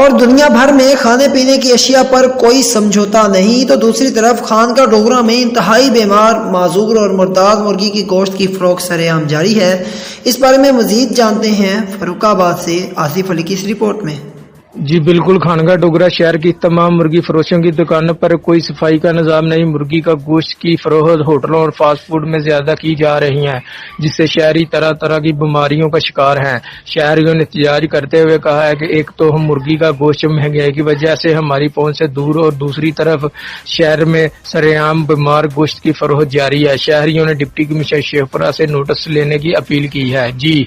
اور دنیا بھر میں کھانے پینے کی اشیاء پر کوئی سمجھوتا نہیں، تو دوسری طرف خانقاہ ڈوگرہ میں انتہائی بیمار، معذور اور مرداد مرغی کی گوشت کی فروخت سرِ عام جاری ہے۔ اس بارے میں مزید جانتے ہیں فاروق آباد سے آصف علی کی اس رپورٹ میں۔ جی بالکل، خانقاہ ڈوگرہ شہر کی تمام مرغی فروشوں کی دکانوں پر کوئی صفائی کا نظام نہیں۔ مرغی کا گوشت کی فروخت ہوٹلوں اور فاسٹ فوڈ میں زیادہ کی جا رہی ہے، جس سے شہری طرح طرح کی بیماریوں کا شکار ہیں۔ شہریوں نے احتجاج کرتے ہوئے کہا ہے کہ ایک تو ہم مرغی کا گوشت مہنگائی کی وجہ سے ہماری پہنچ سے دور، اور دوسری طرف شہر میں سرِ عام بیمار گوشت کی فروخت جاری ہے۔ شہریوں نے ڈپٹی کمشنر شیخپورہ سے نوٹس لینے کی اپیل کی ہے۔ جی